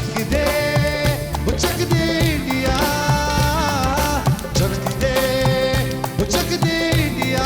चक दे India, चक दे India, चक दे India.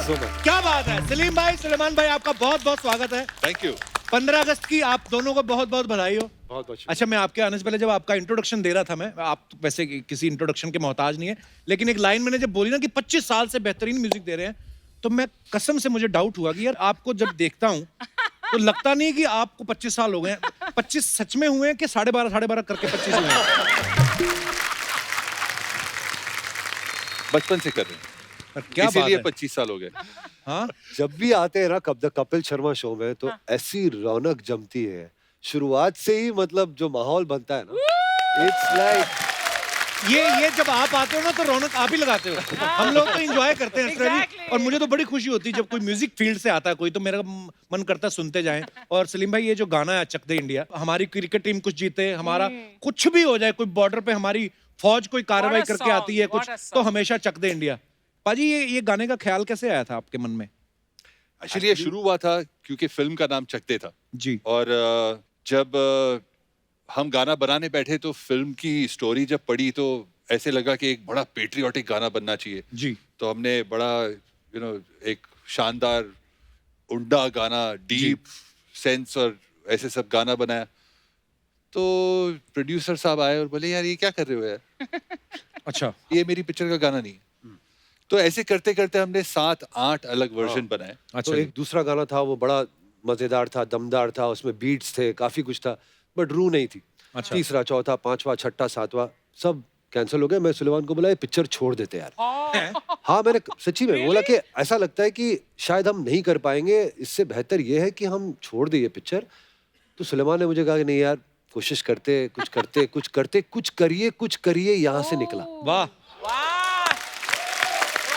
So much. क्या बात है सलीम भाई, सुलेमान भाई, आपका बहुत बहुत स्वागत है। Thank you. 15 अगस्त की आप दोनों को बहुत बहुत बधाई हो। बहुत बहुत अच्छा, मैं आपके आने से पहले जब आपका इंट्रोडक्शन दे रहा था, मैं आप वैसे किसी इंट्रोडक्शन के मोहताज नहीं है, लेकिन एक लाइन मैंने जब बोली ना कि 25 साल से बेहतरीन म्यूजिक दे रहे हैं, तो मैं कसम से मुझे डाउट हुआ कि यार आपको जब देखता हूँ तो लगता नहीं कि आपको 25 साल हो गए हैं। 25 सच में हुए हैं कि 12.5 करके 25 हुए हैं? बचपन से कर रहे हैं, पर क्या बात इसीलिए है। 25 साल हो गए। हाँ, जब भी आते हैं ना कपिल शर्मा शो में तो ऐसी रौनक जमती है शुरुआत से ही, मतलब जो माहौल बनता है ना, इट्स लाइक ये जब आप आते हो ना तो रौनक आप ही लगाते हो। हम लोग तो एंजॉय करते हैं Exactly. और मुझे तो बड़ी खुशी होती है जब कोई म्यूजिक फील्ड से आता है कोई, तो मेरा मन करता है सुनते जाएं। और सलीम भाई, ये जो गाना है चक दे इंडिया, हमारी क्रिकेट टीम कुछ जीते, हमारा कुछ भी हो जाए, कोई बॉर्डर पे हमारी फौज कोई कार्रवाई What a करके song, आती है कुछ, what a तो song. हमेशा चक दे इंडिया। पाजी, ये गाने का ख्याल कैसे आया था आपके मन में? एक्चुअली ये शुरू हुआ था क्योंकि फिल्म का नाम चकते था, जी, और जब हम गाना बनाने बैठे तो फिल्म की स्टोरी जब पढ़ी तो ऐसे लगा कि एक बड़ा पेट्रियाटिक गाना बनना चाहिए। जी, तो हमने बड़ा एक शानदार उंडा गाना, डीप सेंस और ऐसे सब गाना बनाया। तो प्रोड्यूसर साहब आए और बोले, यार ये क्या कर रहे हो यार, अच्छा, ये मेरी पिक्चर का गाना नहीं है। तो ऐसे करते करते हमने 7-8 अलग वर्जन बनाए। अच्छा, तो एक दूसरा गाना था, वो बड़ा मजेदार था, दमदार था, उसमें बीट्स थे, काफी कुछ था, बट रूह नहीं थी। अच्छा। तीसरा, चौथा, पांचवा, छठा, सातवां सब कैंसिल हो गए। मैं सुलेमान को बोला ये पिक्चर छोड़ देते यार। हाँ, मैंने सच्ची में बोला कि ऐसा लगता है कि शायद हम नहीं कर पाएंगे, इससे बेहतर ये है कि हम छोड़ दें ये पिक्चर। तो सुलेमान ने मुझे कहा कि नहीं यार, कोशिश करते, कुछ करिए, यहाँ से निकला। वाह,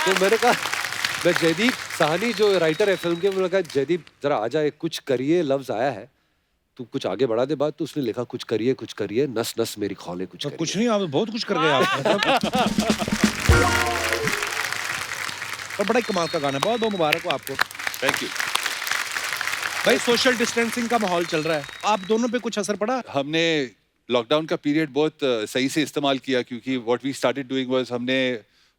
तो मैंने कहा, मैं जयदीप साहनी जो राइटर है फिल्म के, मैंने कहा जयदीप जरा आ जाए, कुछ करिए लफ्ज आया है, तू कुछ आगे बढ़ा दे बात। तो उसने लिखा कुछ करिए, नस नस मेरी खौले कुछ तो करिए। कुछ नहीं, आप बहुत कुछ कर गए आप। और बड़ा ही कमाल का गाना है, बहुत बहुत मुबारक हो आपको। Thank you. भाई, सोशल डिस्टेंसिंग का माहौल चल रहा है, आप दोनों पे कुछ असर पड़ा? हमने लॉकडाउन का पीरियड बहुत सही से इस्तेमाल किया, क्योंकि what we started doing was, हमने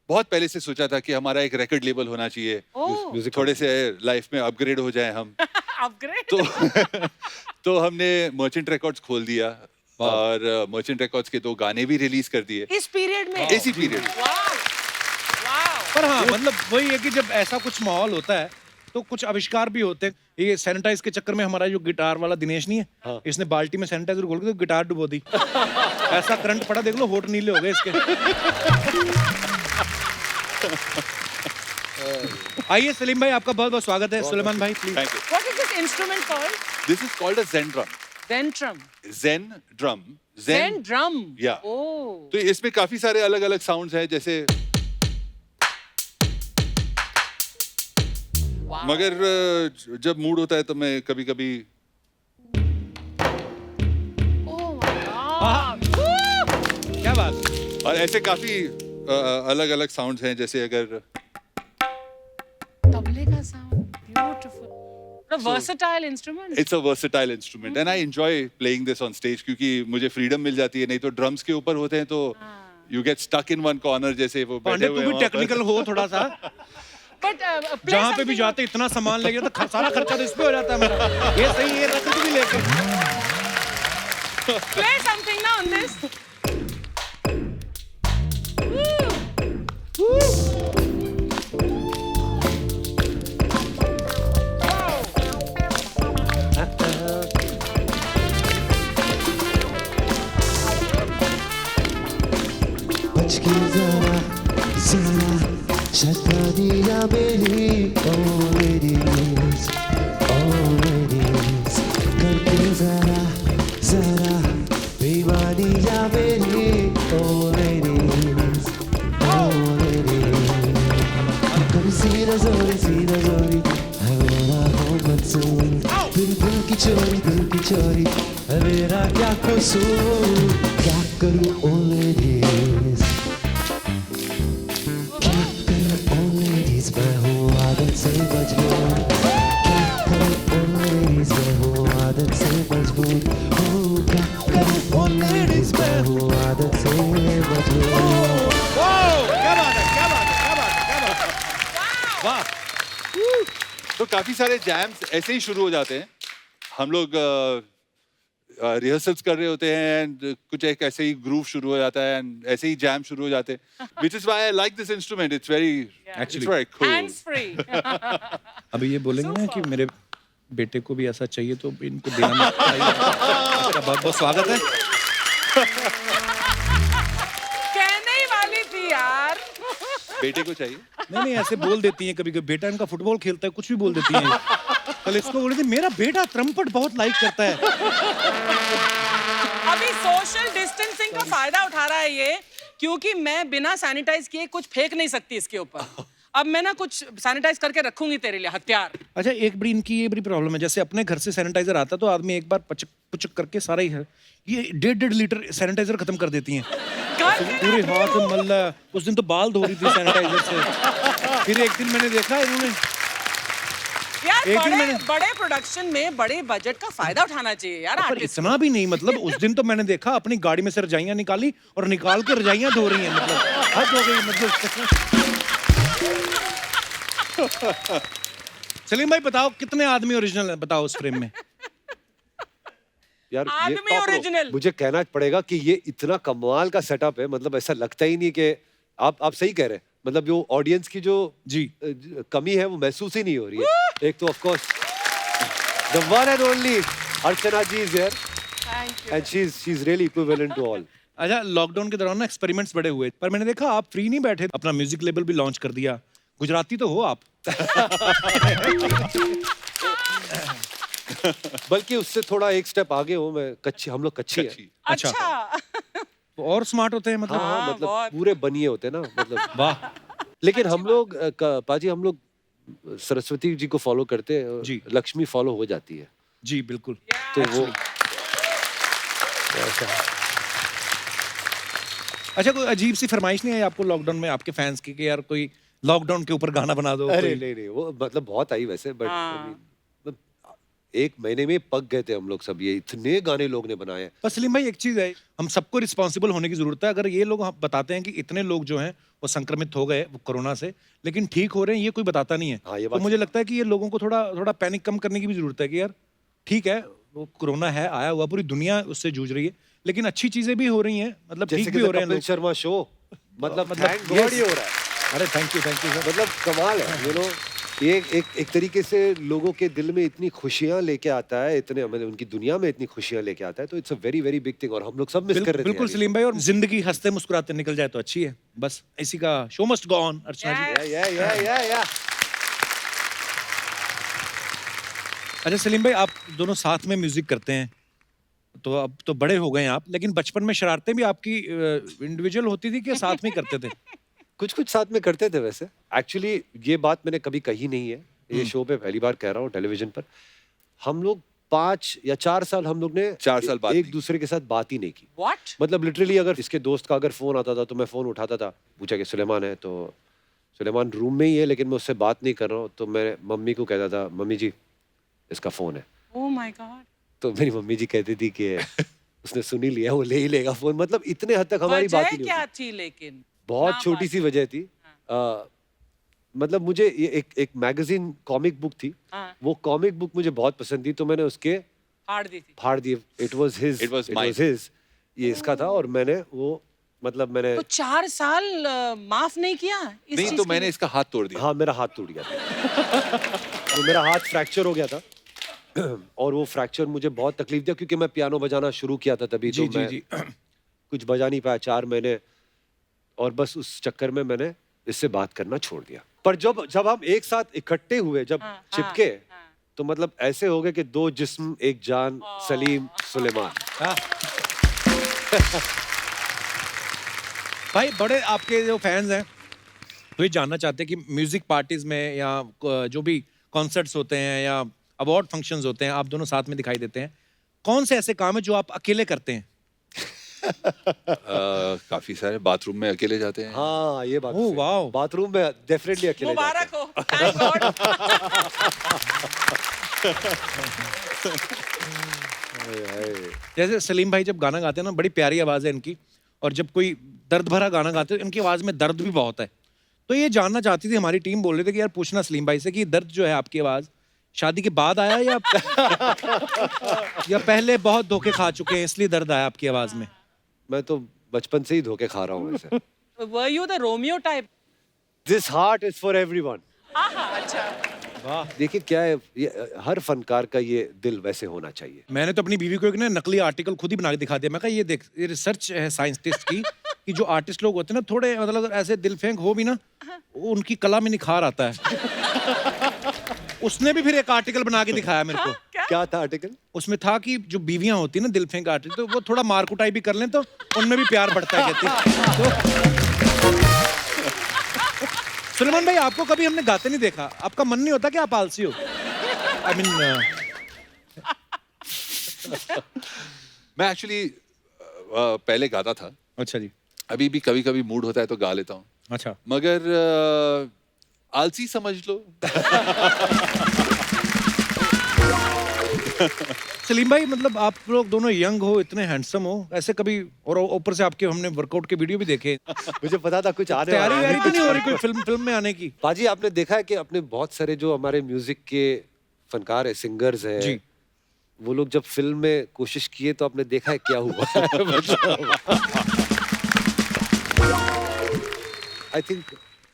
बहुत पहले से सोचा था कि हमारा एक रिकॉर्ड लेबल होना चाहिए, म्यूजिक थोड़े से लाइफ में अपग्रेड हो जाए हम। अपग्रेड। तो तो हमने मर्चेंट रिकॉर्ड्स खोल दिया और मर्चेंट रिकॉर्ड्स के 2 गाने भी रिलीज कर दिए इस पीरियड में। इसी पीरियड। पर हाँ, मतलब वही है कि जब ऐसा कुछ माहौल होता है तो कुछ आविष्कार भी होते हैं। ये सैनिटाइज के चक्कर में हमारा जो गिटार वाला दिनेश नहीं है, इसने बाल्टी में सैनिटाइजर घोल के तो गिटार डुबो दी। ऐसा करंट पड़ा, देख लो, होठ नीले हो गए इसके। आइए सलीम भाई, आपका बहुत बहुत स्वागत है। सुलेमान भाई, please. Thank you. What is this instrument called? This is called a zen drum। Zentrum. zen drum। Zen drum. Yeah. Oh. तो इसमें काफी सारे अलग अलग साउंड्स हैं, जैसे Wow. मगर जब मूड होता है तो मैं कभी कभी Oh my God. क्या बात। और ऐसे काफी अलग अलग साउंड्स हैं, जैसे अगर तबले का sound. Beautiful. What a versatile instrument. It's a versatile instrument and I enjoy playing this on stage, क्योंकि मुझे फ्रीडम मिल जाती है। नहीं तो ड्रम्स के ऊपर होते हैं तो you get stuck in one corner, जैसे वो बैठे पांडे, हुए तू हैं भी वहाँ पर। टेक्निकल हो थोड़ा सा। But play जहाँ पे भी something- जाते इतना सामान ले गया तो सारा खर्चा तो इस पे हो जाता है मेरा। ये सही है, रख तू भी लेके। Play something now on this. Woo. बच के जरा शैतानिया मेरी, ओ ladies, करके जरा बेईमानिया मेरी, ओ ladies, कभी सीना जोरी सीधा जोरी है मेरा हो मंसूर दिल की चोरी है मेरा क्या कसूर क्या करूं ओ लेडीज क्या करूं ओ लेडीज मैं हूँ आदत से मजबूर क्या करूं ओ लेडीज मैं हूँ आदत से मजबूर क्या करूं ओ लेडीज मैं हूँ आदत से मजबूर क्या बात है, क्या बात है, क्या बात है, क्या बात है। वाह। तो काफी सारे जैम्स ऐसे ही शुरू हो जाते हैं. हम लोग रिहर्सल्स कर रहे होते हैं and कुछ एक ऐसे ही ग्रूव शुरू हो जाता है and ऐसे ही जैम शुरू हो जाते हैं. Which is why I like this instrument. It's very cool. Hands free. अभी ये बोलेंगे ना कि मेरे बेटे को भी ऐसा चाहिए तो इनको देना चाहिए. आपका बहुत बहुत स्वागत है. कहने ही वाली थी यार. बेटे को चाहिए. नहीं ऐसे बोल देती हैं कभी कभी. बेटा इनका फुटबॉल खेलता है, कुछ भी बोल देती हैं. कल इसको बोल रही थी मेरा बेटा त्रम्पट बहुत लाइक करता है. अभी सोशल डिस्टेंसिंग का फायदा उठा रहा है ये, क्योंकि मैं बिना सैनिटाइज किए कुछ फेंक नहीं सकती इसके ऊपर. अब मैं ना कुछ सैनिटाइज करके रखूंगी तेरे लिए हथियार. अच्छा, एक बड़ी इनकी ये बड़ी प्रॉब्लम है. जैसे अपने घर से सैनिटाइजर आता तो आदमी एक बार पचक पुचक करके सारा ही है. ये 1.5 लीटर सैनिटाइजर खत्म कर देती हैं. पूरे हाथ में मल्ला. उस दिन तो बाल धो रही थी सैनिटाइजर से. फिर एक दिन मैंने देखा इन्होंने यार एक दिन बड़े प्रोडक्शन में बड़े बजट का फायदा उठाना चाहिए यार. पर आर्टिस्ट इतना भी नहीं. मतलब उस दिन तो मैंने देखा अपनी गाड़ी में से रजाइयां निकाली और निकाल के रजाइयां धो रही हैं. मतलब हद हो गई. मतलब सलीम भाई बताओ कितने आदमी ओरिजिनल है, बताओ उस फ्रेम में. यार आदमी ये ओरिजिनल. मुझे कहना पड़ेगा कि ये इतना कमाल का सेटअप है. मतलब ऐसा लगता ही नहीं कि आप सही कह रहे हैं. मतलब जो ऑडियंस की जो जी कमी है वो महसूस ही नहीं हो रही है. एक तो of course the one and only Archana ji is here and she is really equivalent to all. अच्छा, लॉकडाउन के दौरान ना एक्सपेरिमेंट्स बड़े हुए, पर मैंने देखा आप फ्री नहीं बैठे. अपना म्यूजिक लेबल भी लॉन्च कर दिया. गुजराती तो हो आप. बल्कि उससे थोड़ा एक स्टेप आगे हूँ मैं. कच्ची हम लोग कच्ची है. अच्छा. तो और स्मार्ट होते हैं मतलब. हाँ, मतलब बहुत. पूरे बनिए होते हैं ना. मतलब वाह. लेकिन हम लोग पाजी हम लोग सरस्वती जी को फॉलो करते हैं. जी. लक्ष्मी फॉलो हो जाती है. जी बिल्कुल. तो वो ऐसा. अच्छा, कोई अजीब सी फरमाइश नहीं आई आपको लॉकडाउन में आपके फैंस की कि यार कोई लॉकडाउन के ऊपर गाना बना दो? अरे कोई- नहीं वो मतलब बहुत आई वैसे. बट हाँ. एक महीने में पक गए थे हम लोग सब. ये इतने गाने लोग ने बनाए हैं. पर सलीम भाई एक चीज है, हम सबको रिस्पॉन्सिबल होने की जरूरत है. अगर ये लोग हम बताते हैं कि इतने लोग जो हैं वो संक्रमित हो गए वो कोरोना से, लेकिन ठीक हो रहे हैं, ये कोई बताता नहीं है. हाँ, ये तो बात मुझे लगता है कि ये लोगों को थोड़ा पैनिक कम करने की भी जरूरत है कि यार ठीक है वो कोरोना है आया हुआ, पूरी दुनिया उससे जूझ रही है, लेकिन अच्छी चीजें भी हो रही हैं. मतलब जैसे ठीक कि भी हो रहे हैं कपिल लोग. शर्मा शो. मतलब थैंक yes. गॉड ये हो रहा है. अरे थैंक यू सर. मतलब कमाल है. यू नो ये एक तरीके से लोगों के दिल में इतनी खुशियां लेके आता है. इतने मतलब उनकी दुनिया में इतनी खुशियां लेके आता है. तो it's a very very big thing. और हम लोग सब मिस कर रहे थे. बिल्कुल सलीम भाई. और जिंदगी हंसते मुस्कुराते निकल जाए तो अच्छी है. बस इसी का शो मस्ट गो ऑन. अर्चना जी. या अच्छा सलीम भाई, आप दोनों साथ में म्यूजिक करते हैं तो अब तो बड़े हो गए हैं आप, लेकिन बचपन में शरारतें भी आपकी इंडिविजुअल होती थी कि साथ में ही करते थे? कुछ साथ में करते थे वैसे. एक्चुअली ये बात मैंने कभी कही नहीं है. ये शो पे पहली बार कह रहा हूँ टेलीविजन पर. हम लोग 5 या 4 साल हम लोग ने 4 साल बात एक नहीं. दूसरे के साथ बात ही नहीं की. What? मतलब लिटरली अगर इसके दोस्त का अगर फोन आता था तो मैं फोन उठाता था. पूछा कि सुलेमान है, तो सुलेमान रूम में ही है लेकिन मैं उससे बात नहीं कर रहा हूँ. तो मैं मम्मी को कहता था मम्मी जी इसका फोन है. Oh my God. तो मेरी मम्मी जी कहती थी कि उसने सुन ही लिया, वो ले ही लेगा फोन. मतलब इतने हद तक हमारी बात वजह ही नहीं क्या होती. थी लेकिन? बहुत ना छोटी बात. सी वजह थी. मतलब मुझे ये एक मैगजीन कॉमिक बुक थी. हाँ. वो कॉमिक बुक मुझे बहुत पसंद थी तो मैंने उसके फाड़ दी थी. फाड़ दिए. It was his. It was mine. ये इसका था और मैंने वो मतलब मैंने तो 4 साल माफ नहीं किया इस नहीं चीज तो के मैंने लिए? इसका हाथ तोड़ दिया. हाँ मेरा हाथ टूट गया था. तो मेरा हाथ फ्रैक्चर हो गया था. और वो फ्रैक्चर मुझे बहुत तकलीफ दिया क्योंकि मैं पियानो बजाना शुरू किया था तभी. जी तो जी मैं जी. कुछ बजा नहीं पाया 4 महीने. और बस उस चक्कर में मैंने इससे बात करना छोड़ दिया. पर जब हम एक साथ इकट्ठे हुए, जब हाँ, चिपके, हाँ. तो मतलब ऐसे हो गए कि 2 जिस्म एक जान. सलीम सुलेमान. हाँ. भाई बड़े आपके जो फैंस हैं तो ये जानना चाहते हैं कि म्यूजिक पार्टीज में या जो भी कॉन्सर्ट्स होते हैं या अवार्ड फंक्शंस होते हैं, आप दोनों साथ में दिखाई देते हैं, कौन से ऐसे काम है जो आप अकेले करते हैं? काफी सारे बाथरूम में अकेले जाते हैं। हाँ ये बात ओह, सही। वाओ। बाथरूम में डेफिनेटली अकेले जाते मुबारक हो, थैंक गॉड। हैं। जैसे सलीम भाई जब गाना गाते हैं ना, बड़ी प्यारी आवाज है इनकी, और जब कोई दर्द भरा गाना गाते हैं इनकी आवाज में दर्द भी बहुत है। तो ये जानना चाहती थी हमारी टीम, बोल रहे थे कि यार पूछना सलीम भाई से कि दर्द जो है आपकी आवाज शादी के बाद आया या या पहले बहुत धोखे खा चुके हैं इसलिए दर्द आया आपकी आवाज में? मैं तो बचपन से ही धोखे खा रहा हूँ वैसे। Were you the Romeo type? This heart is for everyone. अच्छा। वाह। देखिए क्या है, ये हर फनकार का ये दिल वैसे होना चाहिए। मैंने तो अपनी बीवी को एक ना नकली आर्टिकल खुद ही बना के दिखा दिया। मैं कहा ये देख, ये रिसर्च है साइंटिस्ट की कि जो आर्टिस्ट लोग होते हैं ना, थोड़े मतलब अगर ऐसे दिल फेंक हो भी ना, वो उनकी कला में निखार आता है। उसने भी फिर एक आर्टिकल बना के दिखाया मेरे को। क्या था आर्टिकल? उसमें था कि जो बीवियां होती है ना दिल फेंक आर्टिस्ट, तो वो थोड़ा मार कुटाई भी कर लें तो उनमें भी प्यार बढ़ता है कहती। तो सुलेमान भाई, आपको कभी हमने गाते नहीं देखा, आपका मन नहीं होता कि आप आलसी हो? आई मीन मैं एक्चुअली पहले गाता था, अच्छा जी, अभी भी कभी कभी मूड होता है तो गा लेता हूँ, अच्छा। मगर आलसी समझ लो। सलीम भाई, मतलब आप लोग दोनों यंग हो, इतने हैंडसम हो, ऐसे कभी, और ऊपर से आपके हमने वर्कआउट के वीडियो भी देखे, मुझे पता था कुछ आने तैयारी वाला है। वैयारी तो नहीं हो रही कोई फिल्म में आने की? पाजी आपने देखा है कि अपने बहुत सारे जो हमारे म्यूजिक के फनकार है, सिंगर्स हैं, जी। वो लोग जब फिल्म में कोशिश किए तो आपने देखा है क्या हुआ। आई थिंक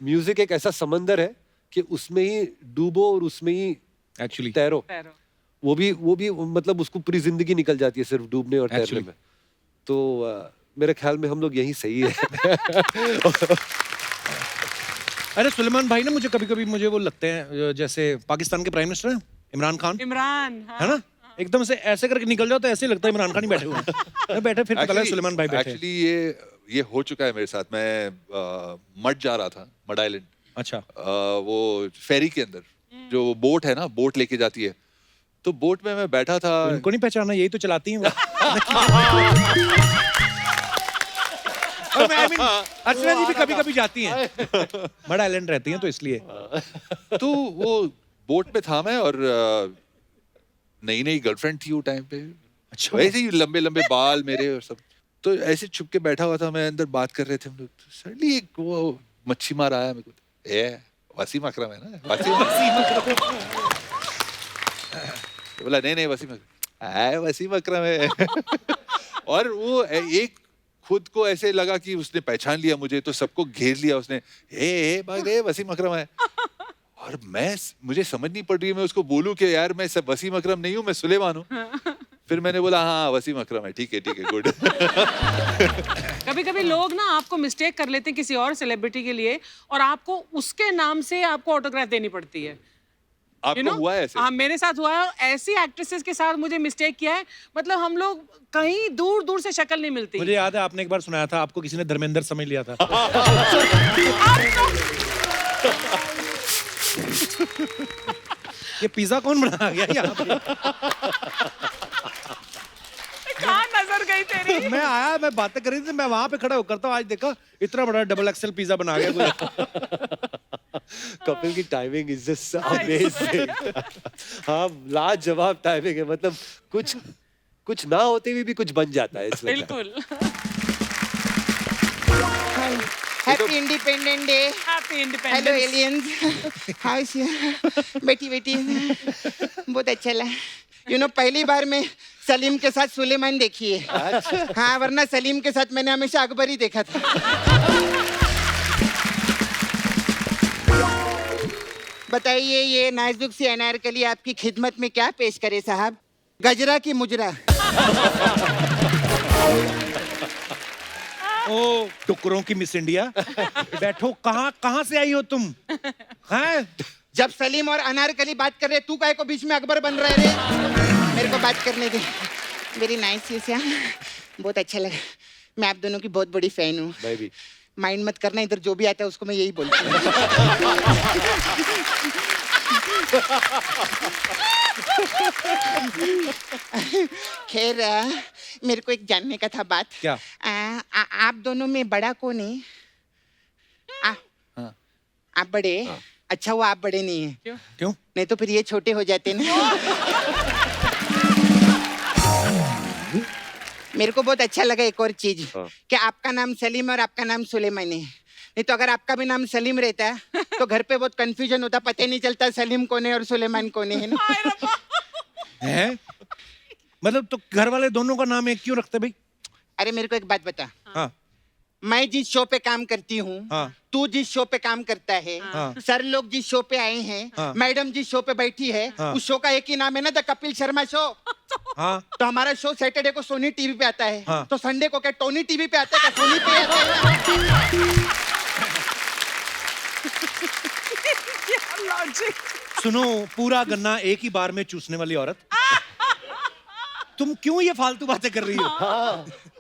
म्यूजिक एक ऐसा समंदर है कि उसमें ही डूबो और उसमें ही एक्चुअली तैरो। पैरो। वो भी मतलब उसको पूरी जिंदगी निकल जाती है सिर्फ डूबने और तैरने Actually. में। तो मेरे ख्याल में हम लोग यही सही है। अरे सुलेमान भाई ना, मुझे कभी कभी मुझे वो लगते हैं जैसे पाकिस्तान के प्राइम मिनिस्टर हैं इमरान खान, इमरान, हाँ। है ना, एकदम से ऐसे करके निकल जाओ तो ऐसे ही लगता है इमरान खान ही बैठे हुए हैं। बैठे फिर पता लगा सुलेमान भाई बैठे हैं। एक्चुअली ये हो चुका है मेरे साथ। मैं मड जा रहा था, मड आइलैंड, अच्छा। वो फेरी के अंदर जो बोट है ना, बोट लेके जाती है, तो बोट में मैं बैठा था। उनको नहीं पहचाना, यही तो चलाती हैं वो। और मैं, I mean, अर्चना जी भी कभी कभी जाती हैं, मड आइलैंड रहती हैं तो इसलिए। तो वो बोट में था मैं, और नई नई गर्लफ्रेंड थी वो टाइम पे, अच्छा। वैसे ही लंबे लंबे बाल मेरे और सब, तो ऐसे छुप के बैठा हुआ था मैं, अंदर बात कर रहे थे हम लोग, तो सडनली एक वो मच्छी मार आया मेरे को, वसीम अकरम है ना, वसीम बोला नहीं वसीम अकरम है। और वो एक खुद को ऐसे लगा कि उसने पहचान लिया मुझे, तो सबको घेर लिया उसने, हे वसीम अकरम है। और मुझे समझ नहीं पड़ रही है मैं उसको बोलूं कि यार मैं सब वसीम अकरम नहीं हूँ, मैं सुलेमान हूँ। फिर मैंने बोला हाँ वसीम अकरम है, ठीक है गुड। कभी कभी लोग ना आपको मिस्टेक कर लेते हैं किसी और सेलिब्रिटी के लिए, और आपको उसके नाम से आपको ऑटोग्राफ देनी पड़ती है। आपको हुआ है ऐसे? हाँ, मेरे साथ हुआ है। ऐसी एक्ट्रेसेस के साथ मुझे मिस्टेक किया है, मतलब हम लोग कहीं दूर दूर से शक्ल नहीं मिलती। मुझे याद है आपने एक बार सुनाया था, आपको किसी ने धर्मेंद्र समझ लिया था। ये पिज्जा कौन बना गया यहाँ पे? कहाँ नजर गई तेरी? मैं आया, मैं बातें कर रही थी, मैं वहां पे खड़ा होकर था, आज देखा इतना बड़ा डबल एक्सेल पिज्जा बना गया कोई। कपिल की टाइमिंग इज जस्ट अमेजिंग। हाँ, लाजवाब टाइमिंग है, मतलब कुछ ना होते हुए भी कुछ बन जाता है इसमें। बिल्कुल। Happy independent day. Happy hello independence. Aliens, how is you? बेटी बहुत अच्छा लगा। पहली बार मैं सलीम के साथ सुलेमान देखी है। हाँ, वरना सलीम के साथ मैंने हमेशा अकबर ही देखा था। बताइए, ये नाजुक सी अनारकली आपकी खिदमत में क्या पेश करे साहब? गजरा की मुजरा? ओ टुकड़ों की मिस इंडिया, बैठो। कहाँ से आई हो तुम? हैं? जब सलीम और अनारकली बात कर रहे, तू काहे को बीच में अकबर बन रहे रे? मेरे को बात करने दे। वेरी नाइस, बहुत अच्छा लगा। मैं आप दोनों की बहुत बड़ी फैन हूँ। मैं भी। माइंड मत करना, इधर जो भी आता है उसको मैं यही बोलती हूँ। खैर मेरे को एक जानने का था बात। क्या? आप दोनों में बड़ा कौन है? आप बड़े? अच्छा वो आप बड़े नहीं है, क्यों? नहीं तो फिर ये छोटे हो जाते ना। मेरे को बहुत अच्छा लगा एक और चीज, कि आपका नाम सलीम और आपका नाम सुलेमान है। नहीं तो अगर आपका भी नाम सलीम रहता है तो घर पे बहुत कंफ्यूजन होता, पता ही नहीं चलता सलीम कौन है और सुलेमान कौन है ना। है मतलब तो घर वाले दोनों का नाम एक क्यों रखते भाई? अरे मेरे को एक बात बता, हाँ मैं जिस शो पे काम करती हूँ, हाँ। तू जिस शो पे काम करता है, हाँ। सर लोग जिस शो पे आए हैं, हाँ। मैडम जिस शो पे बैठी है, हाँ। उस शो का एक ही नाम है ना, द कपिल शर्मा शो। हाँ तो हमारा शो सैटरडे को सोनी टीवी पे आता है, हाँ। तो संडे को क्या टोनी टीवी पे आता है, क्या सोनी पे आता है? लॉजिक। सुनो, पूरा गन्ना एक ही बार में चूसने वाली औरत, तुम क्यों ये फालतू बातें कर रही हो?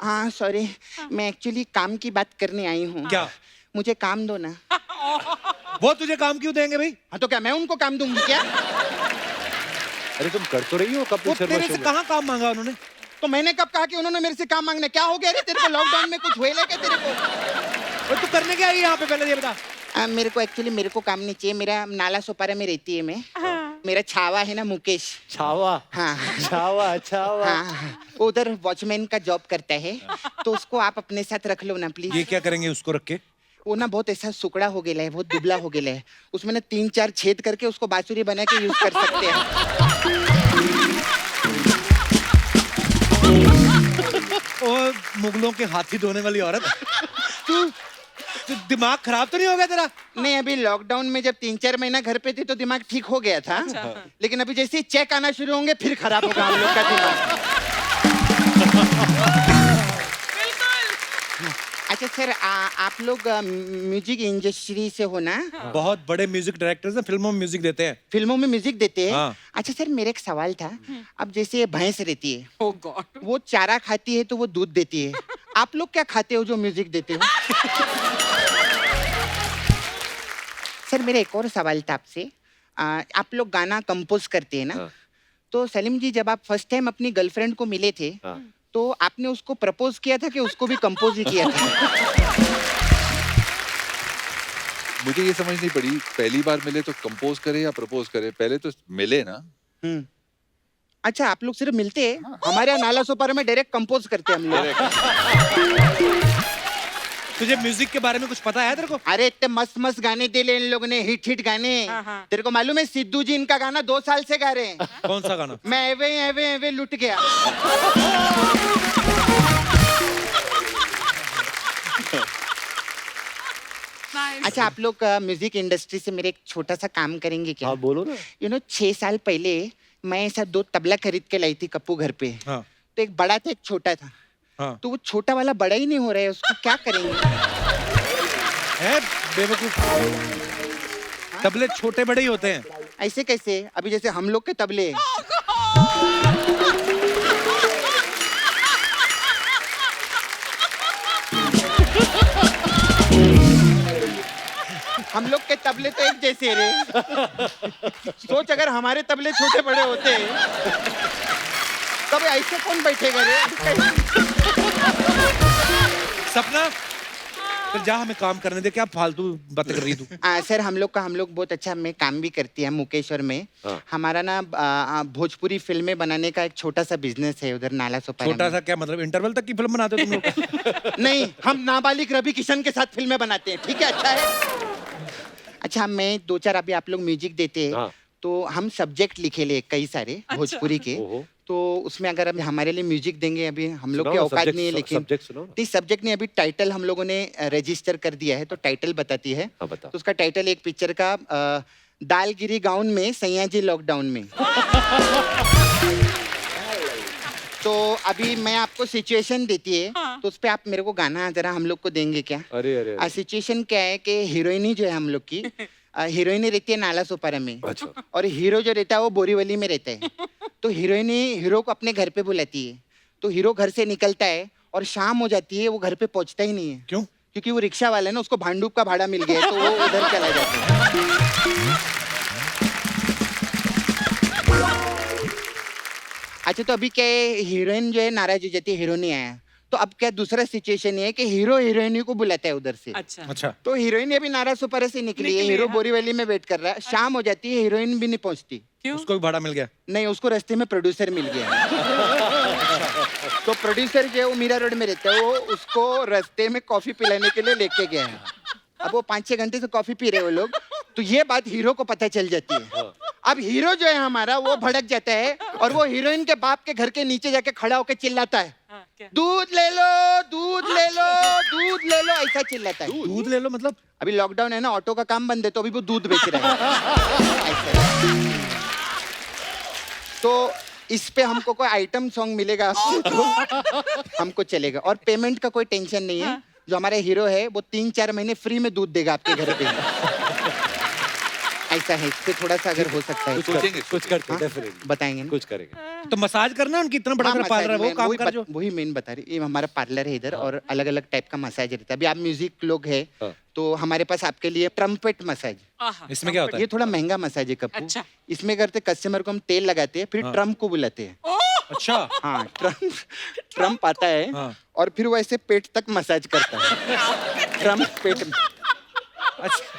हाँ सॉरी, मैं एक्चुअली काम की बात करने आई हूँ। क्या? मुझे काम दो ना। वो तुझे काम क्यों देंगे भाई? हाँ तो क्या मैं उनको काम दूंगी क्या? अरे तुम कर तो रही हो वो कपिल शर्मा तेरे शो से में। कहाँ काम मांगा उन्होंने? तो मैंने कब कहा कि उन्होंने मेरे से काम मांगना? क्या हो गया रे तेरे को? लॉकडाउन में कुछ हुए क्या तेरे को? और तू करने क्या आई यहाँ पे, पहले ये बता। मेरे को एक्चुअली मेरे को काम नहीं चाहिए, मेरा नाला सोपारा में रहती है मैं। मेरा छावा है ना मुकेश। छावा हाँ छावा छावा। हाँ, उधर वॉचमैन का जॉब करता है, तो उसको आप अपने साथ रख लो ना प्लीज। ये क्या करेंगे उसको रख के? वो ना बहुत ऐसा सुकड़ा हो गया है, बहुत दुबला हो गया है, उसमें ना 3-4 छेद करके उसको बांसुरी बना के यूज कर सकते हैं। और मुगलों के हाथी धोने वाली औरत, तू दिमाग खराब तो नहीं हो गया तेरा? नहीं, अभी लॉकडाउन में जब 3-4 महीना घर पे थी तो दिमाग ठीक हो गया था, लेकिन अभी जैसे ही चेक आना शुरू होंगे फिर खराब होगा हम लोग का दिमाग। अच्छा सर, आप लोग म्यूजिक इंडस्ट्री से हो ना? बहुत बड़े म्यूजिक डायरेक्टर्स हैं, फिल्मों में म्यूजिक देते हैं। फिल्मों में म्यूजिक देते हैं? हाँ। अच्छा सर, मेरा एक सवाल था, अब जैसे भैंस रहती है, Oh God. वो चारा खाती है तो वो दूध देती है, आप लोग क्या खाते हो जो म्यूजिक देते हो? सर मेरा एक और सवाल था आपसे, आप लोग गाना कंपोज करते हैं ना? हाँ। तो सलीम जी, जब आप फर्स्ट टाइम अपनी गर्लफ्रेंड को मिले थे, हाँ। तो आपने उसको प्रपोज किया था कि उसको भी कंपोज ही किया था? मुझे ये समझ नहीं पड़ी, पहली बार मिले तो कंपोज करे या प्रपोज करे? पहले तो मिले ना। अच्छा, आप लोग सिर्फ मिलते हैं? हमारे यहाँ नाला सोपारा में डायरेक्ट कंपोज करते हैं हम लोग। तुझे म्यूजिक के बारे में कुछ पता है तेरे को? अरे इतने मस्त मस्त गाने दे ले इन लोगों ने, हिट हिट गाने। तेरे को मालूम है सिद्धू जी इनका गाना 2 साल से गा रहे हैं। कौन सा गाना? मैं एवे एवे एवे लुट गया। Nice. अच्छा, आप लोग म्यूजिक इंडस्ट्री से मेरे एक छोटा सा काम करेंगे क्या? हाँ बोलो ना। 6 साल पहले मैं ऐसा 2 तबला खरीद के लाई थी कप्पू घर पे। हाँ तो एक बड़ा था, एक छोटा था। हाँ। तो वो छोटा वाला बड़ा ही नहीं हो रहा है, उसको क्या करेंगे? है बेवकूफ, तबले छोटे बड़े ही होते हैं। ऐसे कैसे? अभी जैसे हम लोग के तबले हैं। हम लोग के तबले तो एक जैसे रे। सोच अगर हमारे तबले छोटे बड़े होते तब ऐसे कौन बैठेगा रे? सपना, फिर जा, हमें काम करने दे, क्या फालतू बातें कर रही तू? सर हम लोग बहुत अच्छा मैं काम भी करती है मुकेश और मैं। हाँ। हमारा ना भोजपुरी फिल्में बनाने का एक छोटा सा बिजनेस है उधर नाला सोपारा छोटा में। सा क्या मतलब, इंटरवल तक की फिल्म बनाते हो तुम लोग? नहीं, हम नाबालिग रवि किशन के साथ फिल्में बनाते हैं, ठीक है? अच्छा है। अच्छा, मैं 2-4 अभी आप लोग म्यूजिक देते हैं, हाँ। तो हम सब्जेक्ट लिखे ले कई सारे भोजपुरी के, ओहो। तो उसमें अगर अभी हमारे लिए म्यूजिक देंगे, अभी हम लोग सुनाओ के ना, औकात subject- नहीं है, लेकिन subject सुनाओ ना। सब्जेक्ट नहीं, अभी टाइटल हम लोगों ने रजिस्टर कर दिया है, तो टाइटल बताती है। हाँ, बताओ। तो उसका टाइटल एक पिक्चर का दालगिरी गाउन में सैया जी लॉकडाउन में। तो अभी मैं आपको सिचुएशन देती है, तो उस पे आप मेरे को गाना जरा हम लोग को देंगे क्या? अरे अरे अरे। सिचुएशन क्या है कि हीरोइनी जो है हम लोग की, हीरोइनी रहती है नाला सोपारा में, अच्छा। और हीरो जो रहता है वो बोरीवली में रहता है। तो हीरोइनी हीरो को अपने घर पे बुलाती है, तो हीरो घर से निकलता है और शाम हो जाती है, वो घर पे पहुंचता ही नहीं है। क्यों? क्योंकि वो रिक्शा वाला है ना, उसको भांडूप का भाड़ा मिल गया है, तो वो उधर चला जाता है। अच्छा, तो अभी क्या है, हीरोइन जो है नाराज हो जाती है, हीरो नहीं आया, तो अब क्या दूसरा सिचुएशन ये है कि हीरो हीरोइन को बुलाता है उधर से। अच्छा अच्छा, तो हीरोइन अभी नाराज सुपर से निकली है, हीरो बोरीवली में वेट कर रहा है, शाम हो जाती है, हीरोइन भी नहीं पहुंचती। क्यों? उसको भी भाड़ा मिल गया। नहीं, उसको रास्ते में प्रोड्यूसर मिल गया। तो प्रोड्यूसर जो है वो मीरा रोड में रहता है, वो उसको रास्ते में कॉफी पिलाने के लिए लेके गया है। अब वो 5-6 घंटे से कॉफी पी रहे वो लोग, तो ये बात हीरो को पता चल जाती है। अब हीरो जो है हमारा वो भड़क जाता है और वो हीरोइन के बाप के घर के नीचे जाके खड़ा होकर चिल्लाता है, हाँ, क्या? दूध ले लो, दूध ले लो, दूध ले लो, ऐसा चिल्लाता है। दूध ले लो मतलब? अभी लॉकडाउन है ना, ऑटो का काम बंद है, तो अभी वो दूध बेच रहा है। ऐसा। तो इस पे हमको कोई आइटम सॉन्ग मिलेगा आपसे तो हमको चलेगा, और पेमेंट का कोई टेंशन नहीं है। जो हमारा हीरो है वो 3-4 महीने फ्री में दूध देगा आपके घर पे। ऐसा है, इस पे थोड़ा सा अगर हो सकता है सोचेंगे कुछ करते हाँ? डेफिनेटली बताएंगे ना? कुछ करेंगे। तो मसाज करना उनकी, इतना बड़ा हाँ, पार्लर है, वो मसाज काम में कर जो। वही मेन बता रही, ये हमारा पार्लर है इधर, और अलग अलग टाइप का मसाज रहता है। अभी आप म्यूजिक लोग है हाँ। तो हमारे पास आपके लिए ट्रम्पेट मसाज, आहा, इसमें क्या होता है? ये थोड़ा महंगा मसाज है कप्पू। अच्छा। इसमें करते कस्टमर को हम तेल लगाते हैं, फिर ट्रम्प को बुलाते हैं। अच्छा, हाँ, ट्रम्प आता है हाँ। और फिर वो ऐसे पेट तक मसाज करता है। ट्रम्प पेट में। अच्छा।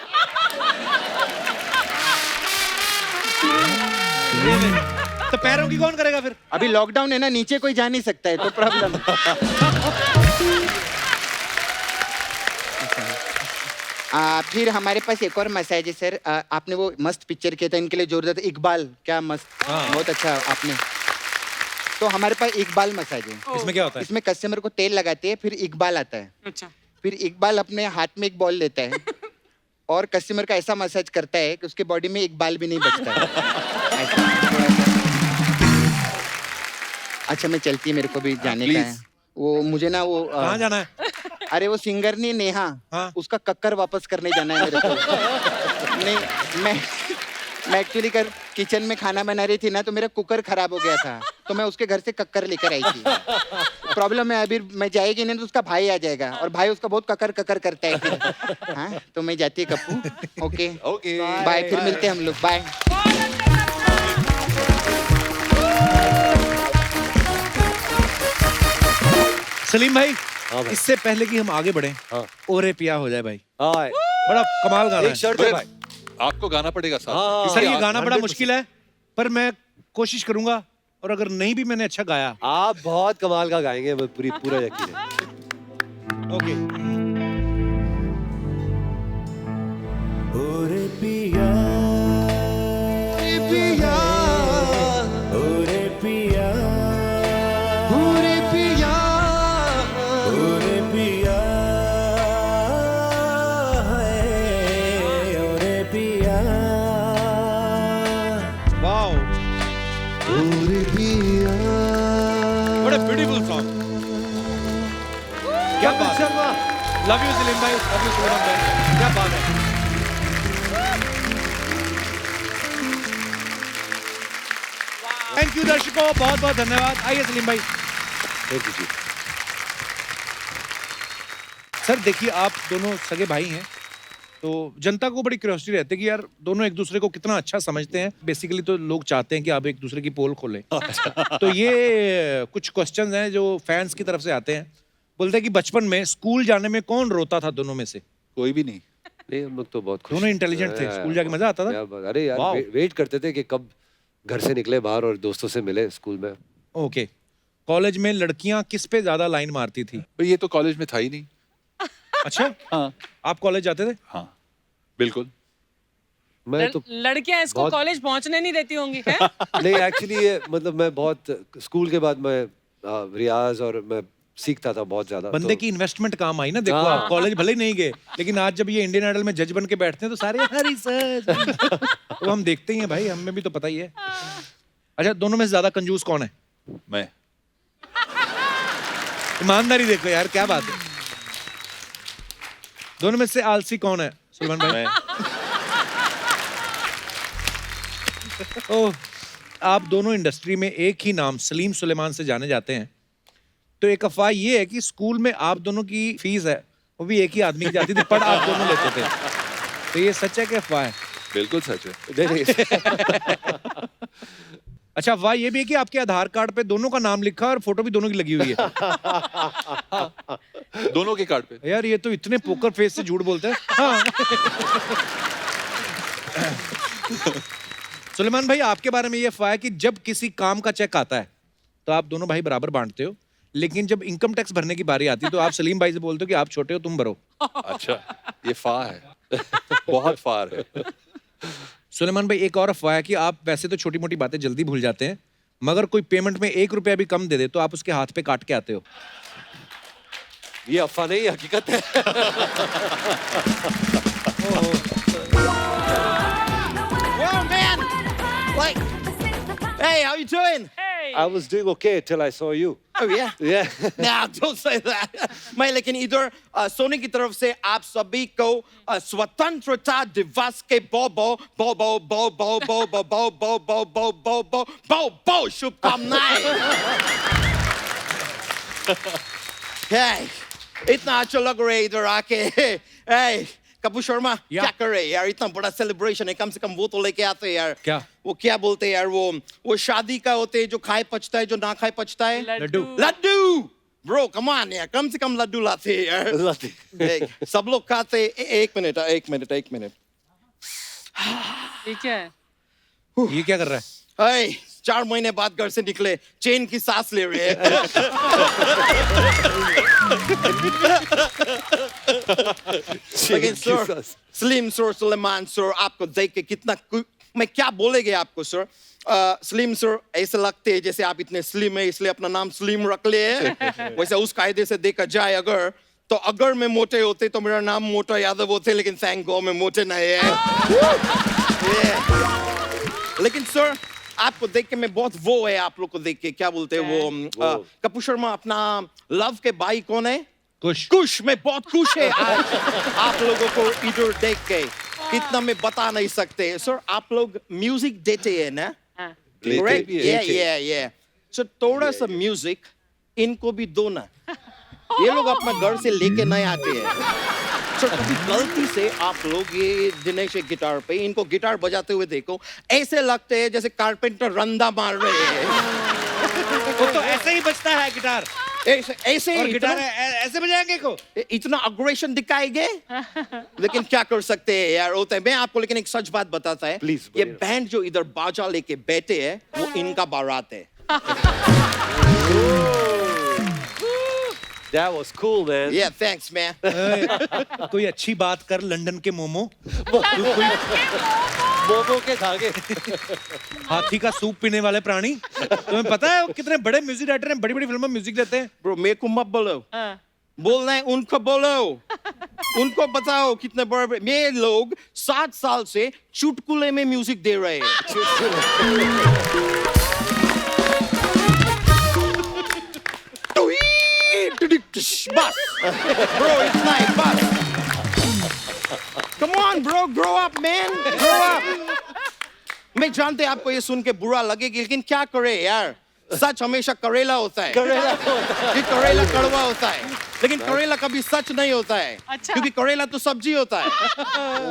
तो पैरों की कौन करेगा फिर? अभी लॉकडाउन है ना, नीचे कोई जा नहीं सकता है, तो प्रॉब्लम। फिर हमारे पास एक और मसाज है सर। आपने वो मस्त पिक्चर किया था, इनके लिए जोरदार इकबाल, क्या मस्त, बहुत अच्छा आपने। तो हमारे पास इकबाल मसाज है। इसमें क्या होता है? इसमें कस्टमर को तेल लगाते हैं, फिर इकबाल आता है, अच्छा फिर इकबाल अपने हाथ में एक बॉल लेता है और कस्टमर का ऐसा मसाज करता है कि उसके बॉडी में एक बाल भी नहीं बचता है। ऐसा, थोड़ा सा। अच्छा, मैं चलती है, मेरे को भी जाने का है। वो मुझे ना वो कहाँ जाना है? अरे वो सिंगर नहीं नेहा, हाँ। उसका कक्कर वापस करने जाना है मेरे को। नहीं, मैं एक्चुअली किचन में खाना बना रही थी ना, तो मेरा कुकर खराब हो गया था, तो मैं उसके घर से कक्कर लेकर आई थी। प्रॉब्लम है अभी मैं जाएगी नहीं तो उसका भाई आ जाएगा, और भाई उसका बहुत कक्कर कक्कर करता है फिर। हाँ, तो मैं जाती है कप्पू। ओके ओके बाय, फिर मिलते हैं हम लोग, बाय। सलीम भाई, हाँ भाई। इससे पहले कि हम आगे बढ़े, हाँ। ओरे पिया हो जाए भाई, हाँ, बड़ा कमाल गाना एक है। शर्ट है भाई। आपको गाना पड़ेगा साहब। हाँ, सर, ये आप- गाना बड़ा 100% मुश्किल है, पर मैं कोशिश करूंगा, और अगर नहीं भी मैंने अच्छा गाया, आप बहुत कमाल का गाएंगे, मैं पूरा यकीन है। ओके। ओरे पिया, पिया, ओरे पिया, ओरे पिया, ओरे पिया, ओरे पिया, वाओ, ओरे पिया। बड़ा ब्यूटीफुल सॉन्ग। क्या बात है। लव यू सलीम भाई, लव यू सलीम भाई, क्या बात है। थैंक यू दर्शकों, बहुत बहुत धन्यवाद। आइए सलीम भाई। Thank you ji. सर देखिए, आप दोनों सगे भाई हैं, तो जनता को बड़ी क्यूरियोसिटी रहती है कि यार दोनों एक दूसरे को कितना अच्छा समझते हैं। बेसिकली तो लोग चाहते हैं कि आप एक दूसरे की पोल खोलें। तो ये कुछ क्वेश्चंस हैं जो फैंस की तरफ से आते हैं। बोलते हैं कि बचपन में स्कूल जाने में कौन रोता था दोनों में से? कोई भी नहीं। नहीं, हम लोग तो बहुत खुश दोनों इंटेलिजेंट थे, स्कूल जाके मजा आता था। क्या बात- अरे यार, वाओ। वेट करते थे कि कब घर से निकले बाहर और दोस्तों से मिले स्कूल में। ओके, कॉलेज में लड़कियां किस पे ज्यादा लाइन मारती थी? पर ये तो कॉलेज में था ही नहीं। अच्छा, हाँ आप कॉलेज जाते थे? हाँ बिल्कुल। मैं तो लड़कियां इसको बहुत- कॉलेज पहुंचने नहीं देती होंगी हैं? नहीं, एक्चुअली ये मतलब मैं बहुत स्कूल के बाद मैं रियाज और मैं सीखता था बहुत ज्यादा। बंदे तो- की इन्वेस्टमेंट काम आई ना। देखो, हाँ। आप कॉलेज भले ही नहीं गए, लेकिन आज जब ये इंडियन आइडल में जज बन के बैठते हैं तो सारे हरी सर तो हम देखते ही हैं भाई, हमें भी तो पता ही है। अच्छा, दोनों में से ज्यादा कंजूस कौन है? मैं ईमानदारी देखो यार, क्या बात है। दोनों में से आलसी कौन है सुलेमान भाई? मैं ओह, आप दोनों इंडस्ट्री में एक ही नाम सलीम सुलेमान से जाने जाते हैं, तो एक अफवाह ये है कि स्कूल में आप दोनों की फीस है वो भी एक ही आदमी की जाती थी, पढ़ आप दोनों लेते थे। तो ये सच है कि अफवाह है? बिल्कुल सच है। नहीं, अच्छा, अफवाह ये भी है कि आपके आधार कार्ड पे दोनों का नाम लिखा है और फोटो भी दोनों की लगी हुई है। दोनों के कार्ड पे। यार ये तो इतने पोकर फेस से झूठ बोलते हैं। हाँ। सुलेमान भाई, आपके बारे में ये अफवाह है कि जब किसी काम का चेक आता है तो आप दोनों भाई बराबर बांटते हो, लेकिन जब इनकम टैक्स भरने की बारी आती है तो आप सलीम भाई से बोलते हो कि आप छोटे हो, तुम भरो। अच्छा, ये फार है। बहुत फार है। सुलेमान भाई, एक और अफवाह है कि आप वैसे तो छोटी मोटी बातें जल्दी भूल जाते हैं, मगर कोई पेमेंट में 1 रुपया भी कम दे दे तो आप उसके हाथ पे काट के आते हो। ये अफवाह नहीं, हकीकत है। Whoa, man! Like, hey, how you doing? I was doing okay till I saw you. Oh yeah. Yeah. Nah, don't say that. मैं लेकिन इधर सोनी की तरफ से आप सभी को स्वतंत्रता दिवस के बहुत शुभकामनाएं। Hey, इतना अच्छा लग रहा है इधर आके। Hey, कपूर शर्मा, क्या कर रहे हैं यार? इतना बड़ा सेलिब्रेशन है, कम से कम वो तो लेके आते हैं यार। क्या? वो क्या बोलते हैं यार, वो शादी का होते हैं जो खाए पचता है, जो ना खाए पचता है। Laddu. Laddu bro, come on यार, कम से कम लड्डू लाते हैं यार। सब लोग खाते हैं। एक मिनट। ये क्या है? ये क्या कर रहा है? 4 महीने बाद घर से निकले, चैन की सांस ले रहे हैं। लेकिन sir, slim sir, Suleman sir, आपको देख के कितना मैं क्या बोलेंगे आपको सर। स्लिम सर, ऐसे लगते हैं जैसे आप इतने स्लिम है इसलिए अपना नाम स्लिम रख लिए है। वैसे उस कायदे से देखा जाए अगर मैं मोटे होते तो मेरा नाम मोटा यादव होते, लेकिन थैंक गॉड मैं मोटे नहीं है। लेकिन सर, आपको देख के मैं बहुत वो है, आप लोग को देख के क्या बोलते हैं वो कपूर शर्मा, अपना लव के भाई कौन है? कुश। मैं बहुत खुश है आज आप लोगों को इधर देख के, कितना मैं बता नहीं सकते। सर, आप लोग म्यूजिक देते हैं ना? Right? Yeah. So थोड़ा सा म्यूजिक इनको भी दो ना, ये लोग अपना घर से लेके नहीं आते हैं। सर, कभी गलती से आप लोग ये दिनेश एक गिटार पे इनको गिटार बजाते हुए देखो, ऐसे लगते हैं जैसे कारपेंटर रंदा मार रहे हैं। वो तो ऐसे ही बजता है गिटार। ऐसे और ही गिटार ऐसे बजाएंगे को? इतना अग्रेशन दिखाएंगे, लेकिन क्या कर सकते हैं यार, होता है। मैं आपको लेकिन एक सच बात बताता है, Please, ये बैंड जो इधर बाजा लेके बैठे हैं वो इनका बारात है। That was cool, man. Yeah, thanks man. कोई अच्छी बात कर, लंदन के मोमो। मोमो के धागे। हाथी का सूप पीने वाले प्राणी। तुम्हें पता है कितने बड़े म्यूजिक डायरेक्टर हैं, बड़ी बड़ी फिल्मों में म्यूजिक देते हैं। Bro, मेरे को मत बोलो, बोलना है उनको बोलो, उनको बताओ कितने बड़े। ये लोग 7 साल से चुटकुले में म्यूजिक दे रहे हैं। बस ब्रो, इतना ही बस। Come on bro, grow up man, grow up. मैं जानते आपको ये सुन के बुरा लगेगा, लेकिन क्या करे यार, सच हमेशा करेला होता है। ये करेला कड़वा होता है, लेकिन करेला कभी सच नहीं होता है। अच्छा। क्योंकि करेला तो सब्जी होता है,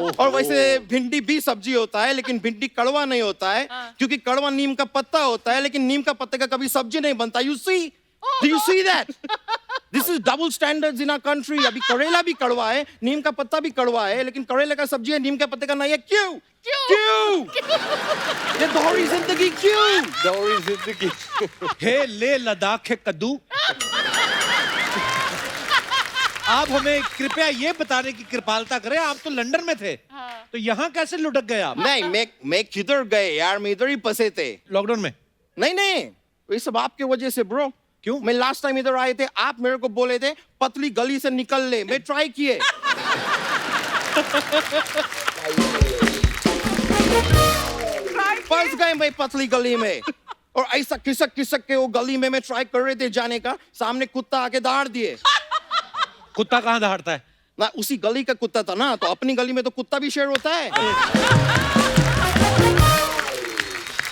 और वैसे भिंडी भी सब्जी होता है, लेकिन भिंडी कड़वा नहीं होता है, क्योंकि कड़वा नीम का पत्ता होता है, लेकिन नीम का पत्ते का कभी सब्जी नहीं बनता। You see? Do you see that? This is double standards in our country. अभी करेला भी कड़वा है, नीम का पत्ता भी कड़वा है, लेकिन करेले का सब्जी है, नीम के पत्ते का नहीं है। क्यों? ये दोहरी जिंदगी क्यों? दोहरी जिंदगी। हे ले लद्दाख है कद्दू। आप हमें कृपया ये बताने की कृपालता करें, आप तो लंदन में थे, तो यहाँ कैसे लुढ़क गए आप? नहीं, मैं किधर गए यार, मैं इधर ही फंसे थे। लॉकडाउन में? नहीं, ये सब आपके वजह से ब्रो। क्यों? मैं लास्ट टाइम इधर आए थे, आप मेरे को बोले थे पतली गली से निकल ले, मैं ट्राई किए। फंस गए मैं पतली गली में, और ऐसा खिसक के वो गली में मैं ट्राई कर रहे थे जाने का, सामने कुत्ता आके दहाड़ दिए। कुत्ता कहाँ दहाड़ता है? ना उसी गली का कुत्ता था ना, तो अपनी गली में तो कुत्ता भी शेर होता है।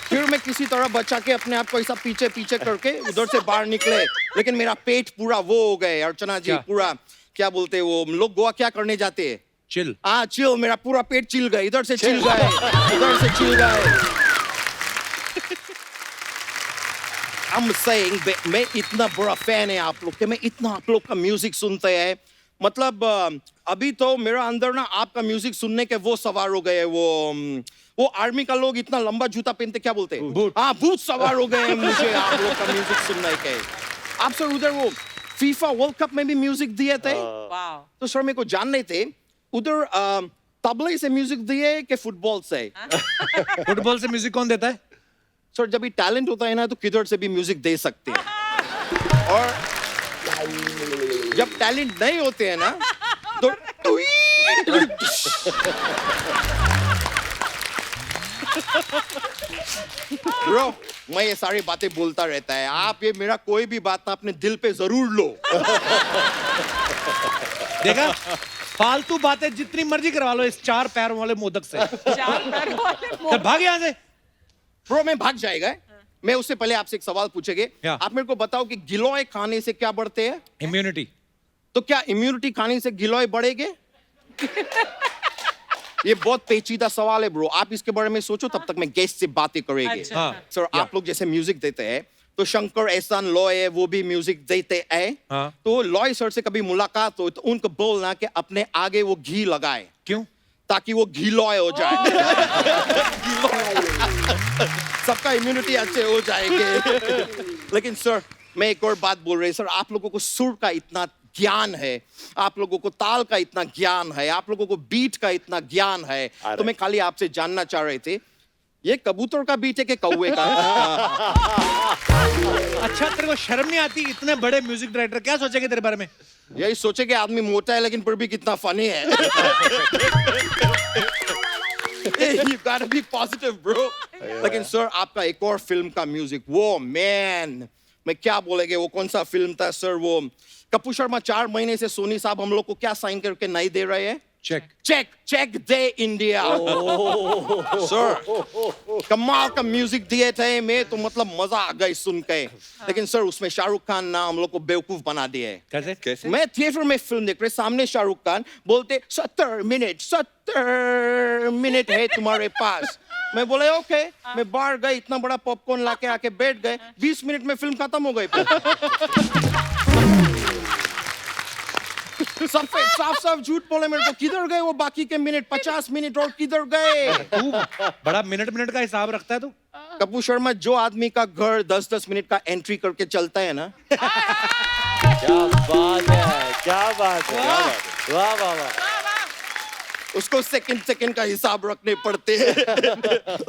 फिर मैं किसी तरह बचा के अपने आप को ऐसा पीछे करके उधर से बाहर निकले, लेकिन मेरा पेट पूरा वो हो गए अर्चना जी, क्या? पूरा क्या बोलते हैं वो लोग गोवा क्या करने जाते हैं? चिल। हाँ चिल, मेरा पूरा पेट चिल गया, इधर से चिल गए, इधर से चिल गए। I'm saying मैं इतना बड़ा फैन है आप लोग के, मैं इतना आप लोग का म्यूजिक सुनते हैं, मतलब अभी तो मेरा अंदर ना आपका म्यूजिक सुनने के वो सवार हो गए, वो आर्मी का लोग इतना लंबा जूता पहनते क्या बोलते हैं? बूट। हाँ बूट सवार हो गए हैं मुझे आप लोग का म्यूजिक सुनने के। आप सर उधर वो फीफा वर्ल्ड कप में भी म्यूजिक दिए थे, वाह। तो सर मेरे को जानने थे उधर तबले से म्यूजिक दिए कि फुटबॉल से? फुटबॉल से म्यूजिक कौन देता है? सर जब भी टैलेंट होता है ना तो किधर से भी म्यूजिक दे सकते हैं, और जब टैलेंट नहीं होते हैं ना तो ब्रो मैं ये सारी बातें बोलता रहता है, आप ये मेरा कोई भी बात ना अपने दिल पे जरूर लो। देखा, फालतू बातें जितनी मर्जी करवा लो इस 4 पैरों वाले मोदक से। 4 पैर वाले चल भाग यहाँ से। ब्रो मैं भाग जाएगा, मैं उससे पहले आपसे एक सवाल पूछेंगे। क्या? आप मेरे को बताओ कि गिलोय खाने से क्या बढ़ते हैं? इम्यूनिटी। तो क्या इम्यूनिटी खाने से गिलोय बढ़ेगे? ये बहुत पेचीदा सवाल है ब्रो, आप इसके बारे में सोचो, तब तक मैं गेस्ट से बातें करेंगे। अच्छा। हाँ। सर आप लोग जैसे म्यूजिक देते हैं तो शंकर एहसान लॉय है वो भी म्यूजिक देते हैं, हाँ। तो लॉय सर से कभी मुलाकात हो तो उनको बोलना कि अपने आगे वो घी लगाए, क्यों? ताकि वो घी लॉय हो जाए। सबका इम्यूनिटी अच्छे हो जाएंगे। लेकिन सर मैं एक और बात बोल रही हूँ, सर आप लोगों को सुर का इतना ज्ञान है, आप लोगों को ताल का इतना ज्ञान है, आप लोगों को बीट का इतना ज्ञान है, तो मैं खाली आपसे जानना चाह रहे थे ये कबूतर का बीट है कि कौवे का? अच्छा तेरे को शर्म नहीं आती? इतने बड़े म्यूजिक डायरेक्टर क्या सोचेंगे तेरे बारे में? यही सोचे कि आदमी मोटा है लेकिन फिर भी कितना फनी है। You gotta be positive, bro. लेकिन सर आपका एक और फिल्म का म्यूजिक, वो मैन मैं क्या बोलेंगे, वो कौन सा फिल्म था सर? वो कपूर शर्मा 4 महीने से सोनी साहब हम लोग को क्या साइन करके नहीं दे रहे हैं? चेक दे इंडिया। सर कमाल का म्यूजिक दिए थे, मैं तो मतलब मजा आ गई सुन के। लेकिन सर उसमें शाहरुख खान ना हम लोग को बेवकूफ बना दिए। कैसे? मैं थिएटर में फिल्म देख रहे, सामने शाहरुख खान बोलते 70 मिनट है तुम्हारे पास। मैं बोले ओके, मैं बाहर गए, इतना बड़ा पॉपकॉर्न लाके आके बैठ गए, 20 मिनट में फिल्म खत्म हो गई। साफ झूठ बोले मेरे को, किधर गए वो बाकी के मिनट? 50 मिनट और किधर गए? तू बड़ा मिनट का हिसाब रखता है तू। कपूर शर्मा जो आदमी का घर 10-10 मिनट का एंट्री करके चलता है ना। क्या बात है, क्या बात है, वाह वाह वाह। उसको सेकंड का हिसाब रखने पड़ते हैं।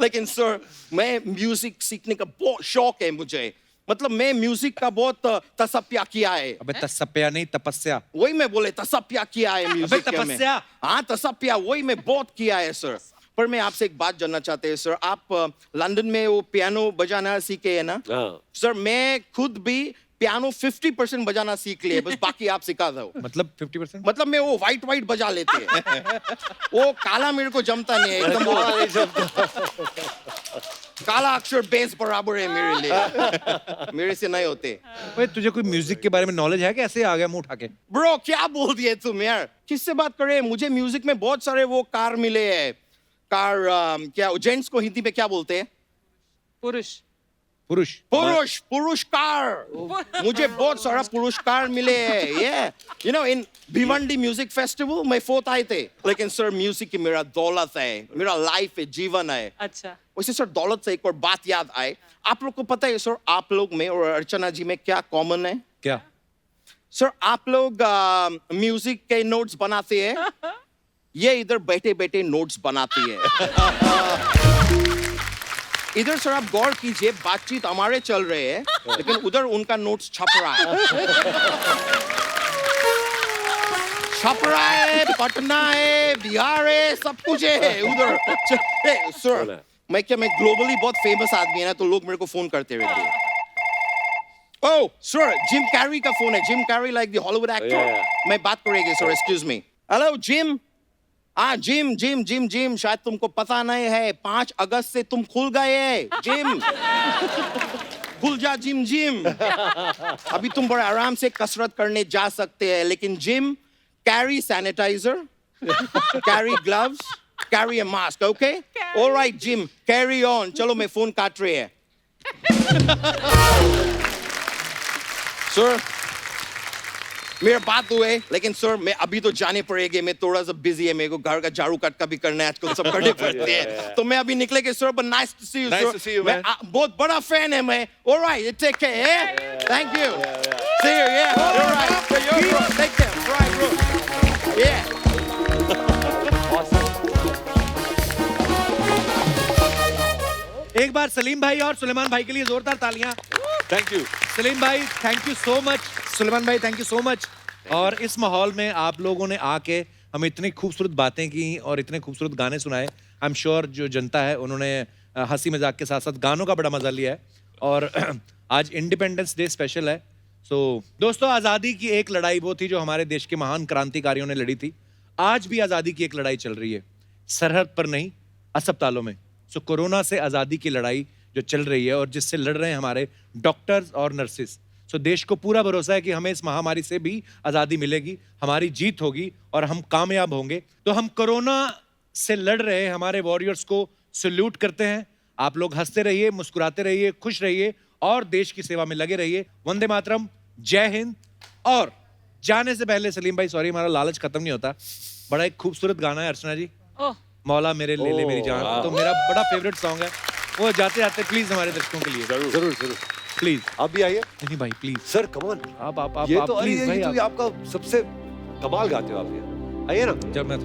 लेकिन सर मैं म्यूजिक सीखने का बहुत शौक है मुझे, मतलब मैं म्यूजिक का बहुत तसप्या किया है। अबे तसप्या नहीं तपस्या। वही मैं बोले तसप्या किया है म्यूजिक में। तपस्या। हाँ तसप्या वही मैं बहुत किया है सर। पर मैं आपसे एक बात जानना चाहते हैं सर, आप लंदन में वो पियानो बजाना सीखे है ना? सर मैं खुद भी पियानो 50% बजाना सीख लिए, बस बाकी आप सिखा दो। मतलब 50%? मतलब मैं वो वाइट बजा लेते हैं। वो काला मेरे को जमता नहीं है एकदम, काला अक्षर बेस बराबर है मेरे लिए, मेरे से नहीं होते। भाई तुझे कोई म्यूजिक के बारे में नॉलेज है कि ऐसे आ गया मुंह उठा के? ब्रो क्या बोल दिए तुम यार, किससे बात कर रहे हैं? मुझे म्यूजिक में बहुत सारे वो कार मिले हैं, कार क्या जेंट्स को हिंदी में क्या बोलते हैं? पुरुषकार। मुझे बहुत सारा पुरस्कार मिले हैं। ये you know in Bhiwandi music festival में 4th आए थे। लेकिन सर म्यूजिक की मेरा दौलत है, मेरा लाइफ है, जीवन है। अच्छा। वैसे सर दौलत से एक और बात याद आए, आप लोग को पता है सर आप लोग में और अर्चना जी में क्या कॉमन है? क्या? सर आप लोग म्यूजिक के नोट्स बनाते हैं, ये इधर बैठे बैठे नोट्स बनाती है। इधर सर आप गौर कीजिए, बातचीत हमारे चल रहे हैं लेकिन उधर उनका नोट्स छप रहा है, पटना है, बिहार है, सब कुछ है उधर। सर मैं ग्लोबली बहुत फेमस आदमी है ना, तो लोग मेरे को फोन करते रहते हैं। ओह सर जिम कैरी का फोन है, Jim Carrey like the Hollywood actor. मैं बात करेंगे sir, excuse me. Hello gym. हाँ जिम, शायद तुमको पता नहीं है 5 अगस्त से तुम खुल गए हैं जिम। खुल जा जिम। अभी तुम बड़े आराम से कसरत करने जा सकते हैं, लेकिन gym carry sanitizer, carry gloves, carry a mask, okay? All right, Jim, carry on. चलो मैं फोन काट रही है. Sir, मेरा बात हुए, लेकिन सर मैं अभी तो जाने पड़ेगी, मैं थोड़ा सा बिजी है, मेरे को घर का झाड़ू कट का भी करना है, आजकल सब करने पड़ते हैं, तो मैं अभी निकले के sir, but nice to see you, Nice sir. to see you, मैं बहुत बड़ा फैन है मैं. All right, take care, yeah? Thank you. See you, yeah. All right, bro. Take care. All right, bro. Yeah. एक बार सलीम भाई और सुलेमान भाई के लिए जोरदार तालियां. Thank you. सलीम भाई thank you so much. Suleman भाई थैंक यू सो मच. और इस माहौल में आप लोगों ने आके हमें इतनी खूबसूरत बातें की और इतने खूबसूरत गाने सुनाए. आई एम श्योर जो जनता है उन्होंने हंसी मजाक के साथ साथ गानों का बड़ा मजा लिया है. और आज इंडिपेंडेंस डे स्पेशल है. सो दोस्तों, आज़ादी की एक लड़ाई वो थी जो हमारे देश के महान क्रांतिकारियों ने लड़ी थी. आज भी आज़ादी की एक लड़ाई चल रही है, सरहद पर नहीं, अस्पतालों में. सो कोरोना से आज़ादी की लड़ाई जो चल रही है और जिससे लड़ रहे हैं हमारे डॉक्टर्स और नर्सेस. सो देश को पूरा भरोसा है कि हमें इस महामारी से भी आज़ादी मिलेगी, हमारी जीत होगी और हम कामयाब होंगे. तो हम कोरोना से लड़ रहे हमारे वॉरियर्स को सल्यूट करते हैं. आप लोग हंसते रहिए, मुस्कुराते रहिए, खुश रहिए और देश की सेवा में लगे रहिए. वंदे मातरम, जय हिंद. और जाने से पहले सलीम भाई, सॉरी हमारा लालच खत्म नहीं होता, बड़ा एक खूबसूरत गाना है अर्चना जी, ओह, मौला मेरे ले ले मेरी जान. तो मेरा बड़ा फेवरेट सॉन्ग है वो. जाते जाते प्लीज हमारे दर्शकों के लिए जरूर जरूर प्लीज. आप भी आइए. नहीं भाई प्लीज, सर कम ऑन. आप ये तो अरे प्लीज ये भाई, तो आपका सबसे कमाल गाते हो आप. ये आइए ना. जब मैं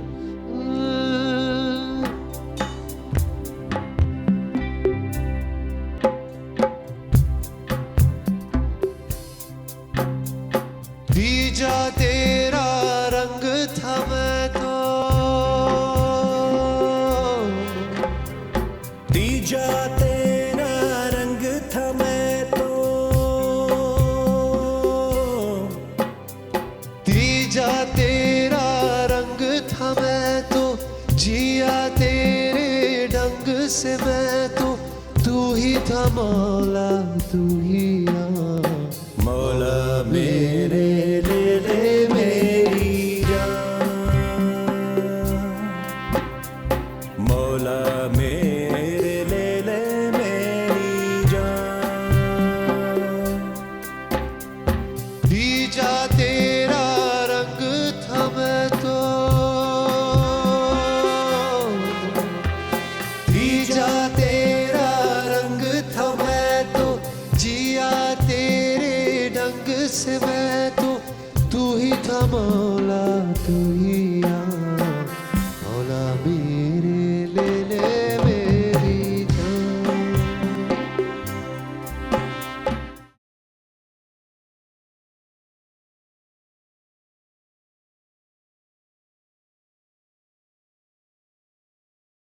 दीजा तेरा रंग था मैं तो, दीजा तेरा रंग था मैं तो, दीजा तेरा रंग था मैं तो, जिया तेरे ढंग से मैं तो, तू ही था मौला तू ही मौला मेरे